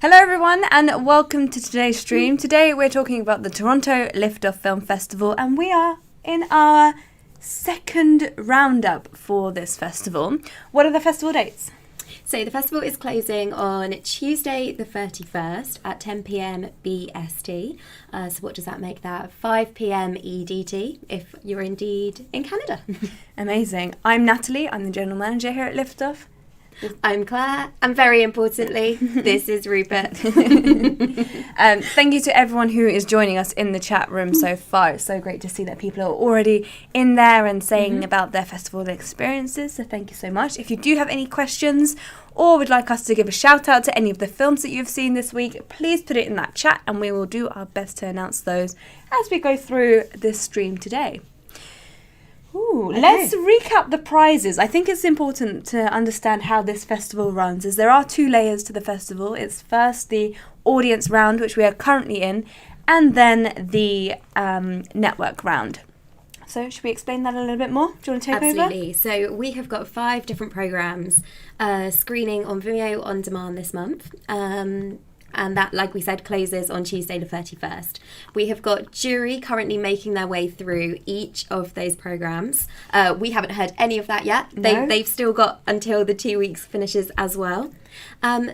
Hello everyone and welcome to today's stream. Today we're talking about the Toronto Liftoff Film Festival and we are in our second roundup for this festival. What are the festival dates? So the festival is closing on Tuesday the 31st at 10 p.m. BST. So what does that make that? 5 p.m. EDT if you're indeed in Canada. Amazing. I'm Natalie. I'm the General Manager here at Liftoff. I'm Claire, and very importantly, this is Rupert. Thank you to everyone who is joining us in the chat room so far. It's so great to see that people are already in there and saying about their festival experiences, so thank you so much. If you do have any questions or would like us to give a shout out to any of the films that you've seen this week, please put it in that chat and we will do our best to announce those as we go through this stream today. Ooh, okay. Let's recap the prizes. I think it's important to understand how this festival runs, as there are two layers to the festival. It's first the audience round, which we are currently in, and then the network round. So should we explain that a little bit more? Do you want to take over? Absolutely. So we have got 5 different programmes screening on Vimeo On Demand this month. And that, like we said, closes on Tuesday the 31st. We have got jury currently making their way through each of those programmes. We haven't heard any of that yet. No. They've still got until the 2 weeks finishes as well.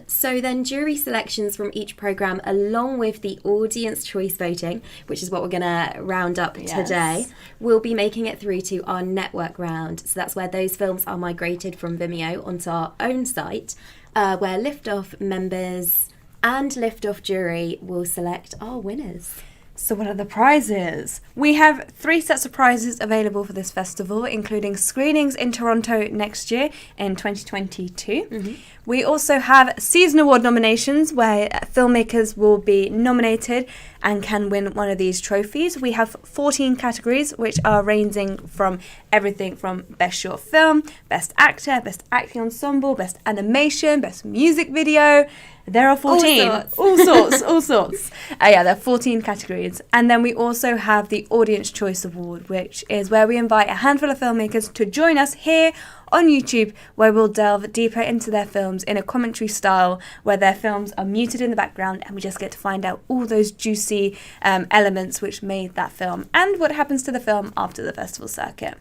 So then jury selections from each programme, along with the audience choice voting, which is what we're going to round up today, will be making it through to our network round. So that's where those films are migrated from Vimeo onto our own site, where Liftoff members and Liftoff jury will select our winners. So what are the prizes? We have 3 sets of prizes available for this festival, including screenings in Toronto next year in 2022. We also have season award nominations where filmmakers will be nominated and can win one of these trophies. We have 14 categories, which are ranging from everything from best short film, best actor, best acting ensemble, best animation, best music video. There are 14. All sorts. There are 14 categories. And then we also have the Audience Choice Award, which is where we invite a handful of filmmakers to join us here on YouTube, where we'll delve deeper into their films in a commentary style, where their films are muted in the background and we just get to find out all those juicy elements which made that film and what happens to the film after the festival circuit.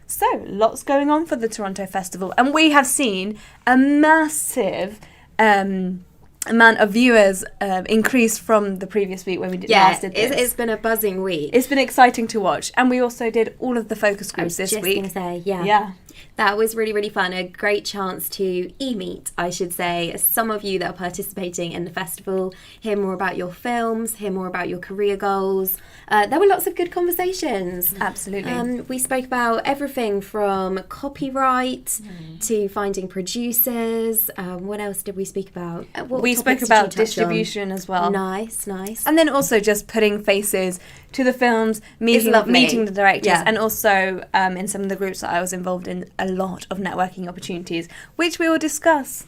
So, lots going on for the Toronto Festival. And we have seen a massive amount of viewers increased from the previous week when we last did this. It's been a buzzing week. It's been exciting to watch. And we also did all of the focus groups this week. I was just going to say, yeah. That was really, really fun. A great chance to e-meet, I should say, some of you that are participating in the festival, hear more about your films, hear more about your career goals. There were lots of good conversations. Absolutely. We spoke about everything from copyright to finding producers. What else did we speak about? We spoke about distribution as well. Nice. And then also just putting faces to the films, meeting the directors, and also in some of the groups that I was involved in, a lot of networking opportunities, which we will discuss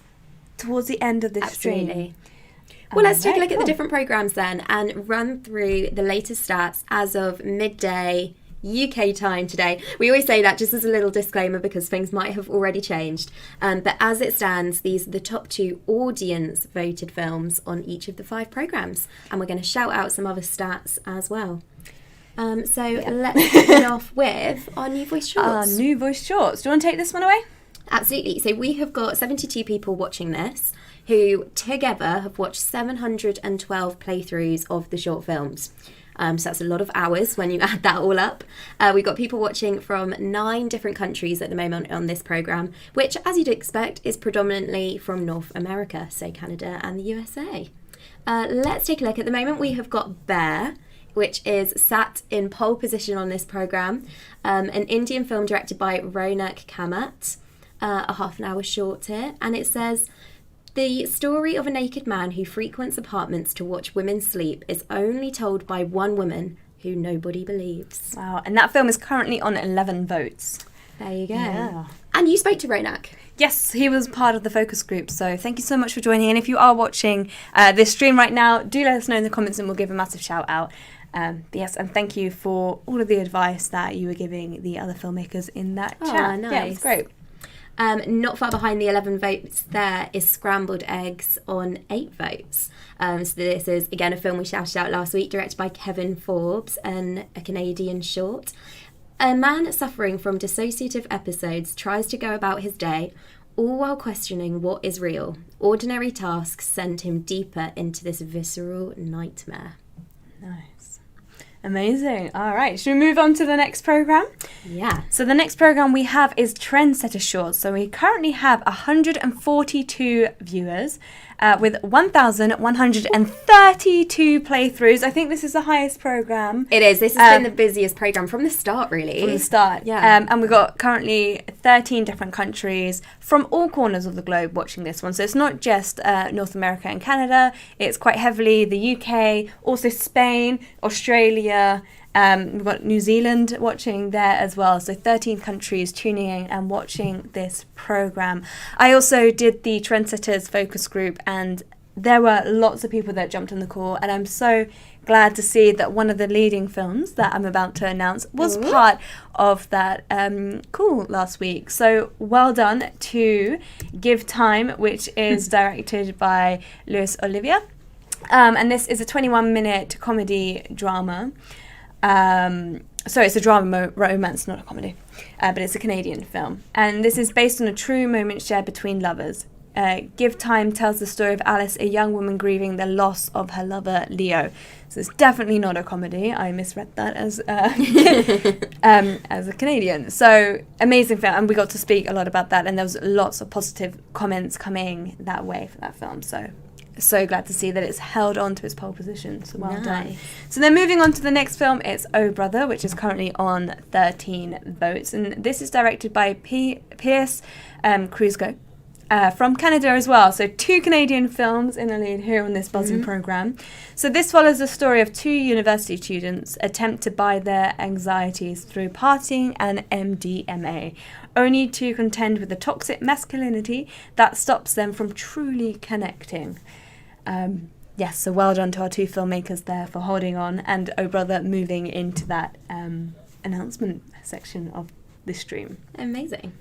towards the end of this stream. Well, let's take a look at the different programmes then and run through the latest stats as of midday UK time today. We always say that just as a little disclaimer because things might have already changed. But as it stands, these are the top 2 audience voted films on each of the 5 programmes. And we're going to shout out some other stats as well. Let's kick it off with our New Voice Shorts. Our New Voice Shorts. Do you want to take this one away? Absolutely. So we have got 72 people watching this who together have watched 712 playthroughs of the short films. So that's a lot of hours when you add that all up. We've got people watching from 9 different countries at the moment on this programme, which, as you'd expect, is predominantly from North America, so Canada and the USA. Let's take a look. At the moment, we have got Bear, which is sat in pole position on this programme, an Indian film directed by Ronak Kamat, a half-an-hour short here, and it says, the story of a naked man who frequents apartments to watch women sleep is only told by one woman who nobody believes. Wow, and that film is currently on 11 votes. There you go. Yeah. And you spoke to Ronak. Yes, he was part of the focus group, so thank you so much for joining. And if you are watching this stream right now, do let us know in the comments and we'll give a massive shout out. Yes, and thank you for all of the advice that you were giving the other filmmakers in that chat. Nice. Yeah, it was great. Not far behind the 11 votes there is Scrambled Eggs on 8 votes. So this is, again, a film we shouted out last week, directed by Kevin Forbes, and a Canadian short. A man suffering from dissociative episodes tries to go about his day, all while questioning what is real. Ordinary tasks send him deeper into this visceral nightmare. Nice. Amazing. All right. Should we move on to the next program? Yeah. So the next program we have is Trendsetter Shorts. So we currently have 142 viewers with 1,132 playthroughs. I think this is the highest program. It is. This has been the busiest program from the start, really. From the start. Yeah. And we've got currently 13 different countries from all corners of the globe watching this one. So it's not just North America and Canada. It's quite heavily the UK, also Spain, Australia. We've got New Zealand watching there as well. So 13 countries tuning in and watching this program. I also did the Trendsetters focus group, and there were lots of people that jumped on the call. And I'm so glad to see that one of the leading films that I'm about to announce was part of that call last week. So well done to Give Time, which is directed by Luis Olivia. And this is a 21-minute comedy drama. Sorry, it's a drama romance, not a comedy, but it's a Canadian film. And this is based on a true moment shared between lovers. Give Time tells the story of Alice, a young woman grieving the loss of her lover, Leo. So it's definitely not a comedy. I misread that as a Canadian. So amazing film. And we got to speak a lot about that. And there was lots of positive comments coming that way for that film. So glad to see that it's held on to its pole position. So well done. So then moving on to the next film, it's Oh Brother, which is currently on 13 votes. And this is directed by Pierce Cruzco from Canada as well. So 2 Canadian films in the lead here on this buzzing program. So this follows the story of 2 university students attempt to buy their anxieties through partying and MDMA, only to contend with the toxic masculinity that stops them from truly connecting. Yes, so well done to our 2 filmmakers there for holding on, and Oh Brother moving into that announcement section of the stream. Amazing.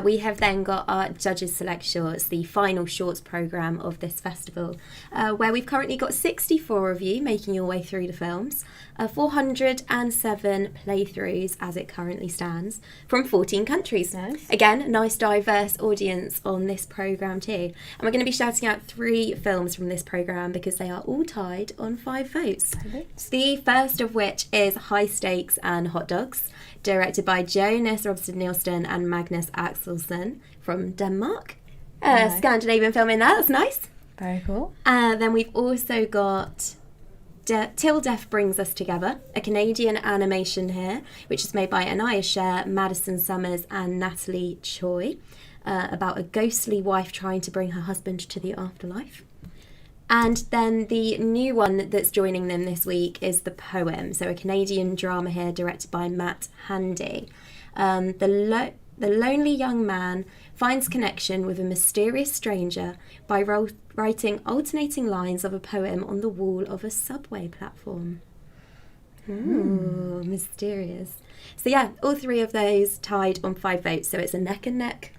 We have then got our Judges Select Shorts, the final shorts programme of this festival, where we've currently got 64 of you making your way through the films, 407 playthroughs as it currently stands, from 14 countries. Nice. Again, nice diverse audience on this programme too. And we're going to be shouting out 3 films from this programme because they are all tied on 5 votes. The first of which is High Stakes and Hot Dogs, directed by Jonas Robson-Nielsen and Magnus Axelsen from Denmark. Scandinavian film in there, that's nice. Very cool. Then we've also got Till Death Brings Us Together, a Canadian animation here, which is made by Anaya Sher, Madison Summers and Natalie Choi, about a ghostly wife trying to bring her husband to the afterlife. And then the new one that's joining them this week is The Poem, so a Canadian drama here directed by Matt Handy. The lonely young man finds connection with a mysterious stranger by writing alternating lines of a poem on the wall of a subway platform. Ooh, mysterious. So yeah, all 3 of those tied on 5 votes, so it's a neck and neck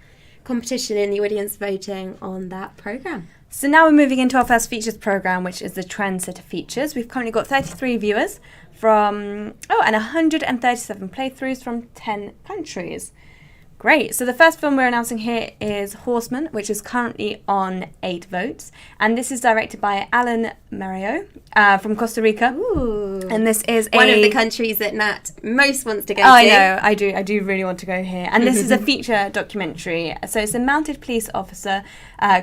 competition in the audience voting on that programme. So now we're moving into our first features program, which is the Trendsetter Features. We've currently got 33 viewers and 137 playthroughs from 10 countries. Great. So the first film we're announcing here is Horseman, which is currently on 8 votes. And this is directed by Alan Mario from Costa Rica. Ooh. And this is one of the countries that Nat most wants to go to. I know, I do really want to go here. And this is a feature documentary. So it's a mounted police officer,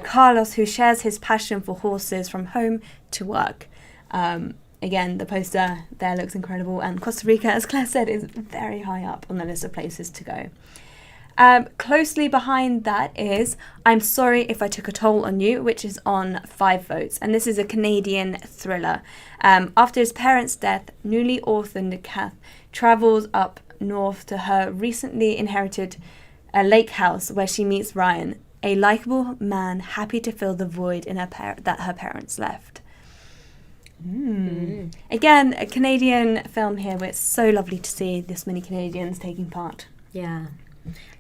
Carlos, who shares his passion for horses from home to work. Again, the poster there looks incredible. And Costa Rica, as Claire said, is very high up on the list of places to go. Closely behind that is I'm Sorry If I Took a Toll on You, which is on 5 votes. And this is a Canadian thriller. After his parents' death, newly orphaned Kath travels up north to her recently inherited lake house where she meets Ryan, a likeable man happy to fill the void in that her parents left. Again, a Canadian film here where it's so lovely to see this many Canadians taking part. Yeah.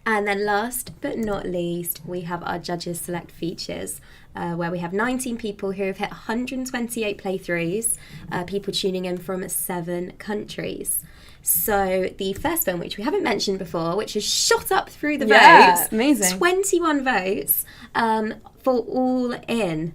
And then last but not least, we have our Judges Select Features, where we have 19 people who have hit 128 playthroughs, people tuning in from 7 countries. So the first film, which we haven't mentioned before, which has shot up through the votes. Amazing. 21 votes for All In.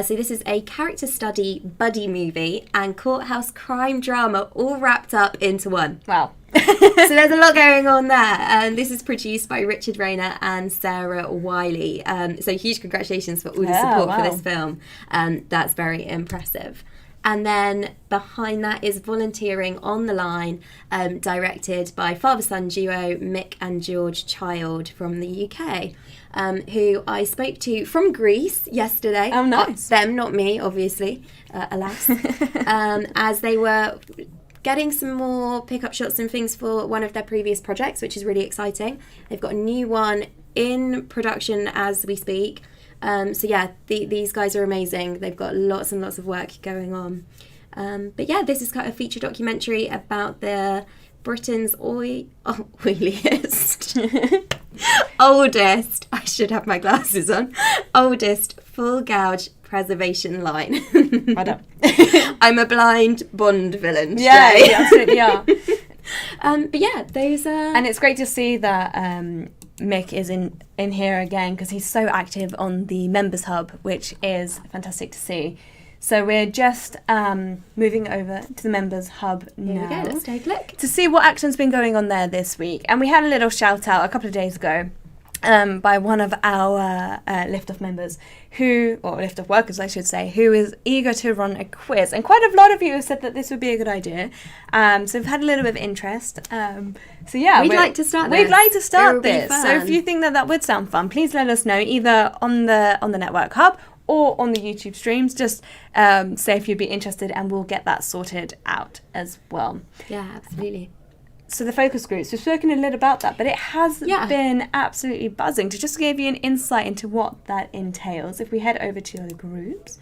So this is a character study buddy movie and courthouse crime drama all wrapped up into one. Wow. So there's a lot going on there. This is produced by Richard Rayner and Sarah Wiley. So huge congratulations for all the support for this film. That's very impressive. And then behind that is Volunteering on the Line, directed by father-son duo Mick and George Child from the UK, who I spoke to from Greece yesterday. Oh, nice. Them, not me, obviously, alas. As they were getting some more pickup shots and things for one of their previous projects, which is really exciting. They've got a new one in production as we speak. So yeah, these guys are amazing. They've got lots and lots of work going on. But yeah, this is kind of a feature documentary about Britain's oiliest, oldest, I should have my glasses on, oldest full gouge preservation line. Well done. I'm a blind Bond villain today. Yeah, you absolutely are. But yeah, those are... And it's great to see that Mick is in here again, because he's so active on the Members Hub, which is fantastic to see. So we're just moving over to the Members Hub now. Here we go, let's take a look. To see what action's been going on there this week. And we had a little shout out a couple of days ago by one of our Lift Off members or Lift Off workers I should say, who is eager to run a quiz. And quite a lot of you have said that this would be a good idea. So we've had a little bit of interest. So yeah, we'd like to start this. So if you think that would sound fun, please let us know either on the Network Hub or on the YouTube streams. Just say if you'd be interested and we'll get that sorted out as well. Yeah, absolutely. So the focus groups, we've spoken a little about that, but it has been absolutely buzzing. To just give you an insight into what that entails, if we head over to the groups,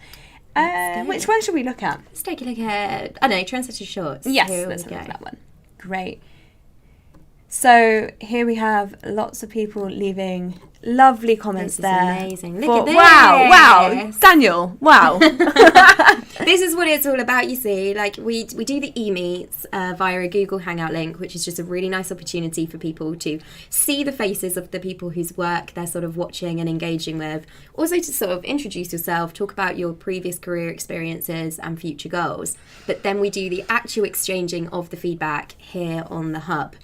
which one should we look at? Let's take a look at, Trendsetter Shorts. Yes, let's look at that one. Great. So here we have lots of people leaving lovely comments there. Amazing. Look at this. Wow, Daniel, wow. This is what it's all about, you see. Like, we do the e-meets via a Google Hangout link, which is just a really nice opportunity for people to see the faces of the people whose work they're sort of watching and engaging with. Also to sort of introduce yourself, talk about your previous career experiences and future goals. But then we do the actual exchanging of the feedback here on the Hub.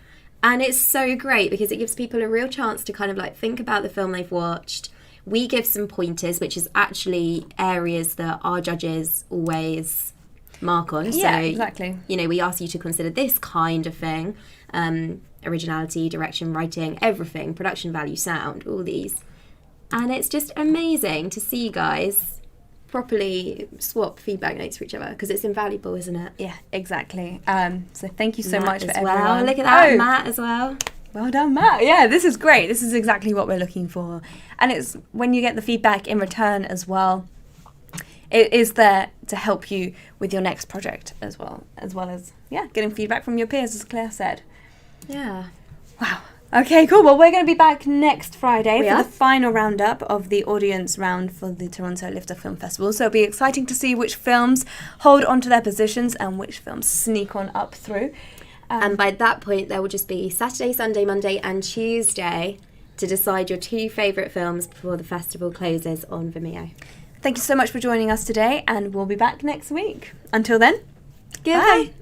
And it's so great because it gives people a real chance to kind of like think about the film they've watched. We give some pointers, which is actually areas that our judges always mark on. Yeah, so, exactly. You know, we ask you to consider this kind of thing. Originality, direction, writing, everything, production value, sound, all these. And it's just amazing to see you guys properly swap feedback notes for each other because it's invaluable, isn't it? Yeah, exactly. So thank you so Matt much for as everyone. well. Look at that, Matt as well. Well done, Matt. Yeah, this is great. This is exactly what we're looking for. And it's when you get the feedback in return as well, it is there to help you with your next project as well as getting feedback from your peers, as Claire said. Yeah. Wow. Okay, cool. Well, we're going to be back next Friday the final roundup of the audience round for the Toronto Lift Off Film Festival. So it'll be exciting to see which films hold on to their positions and which films sneak on up through. And by that point, there will just be Saturday, Sunday, Monday and Tuesday to decide your 2 favourite films before the festival closes on Vimeo. Thank you so much for joining us today, and we'll be back next week. Until then, goodbye.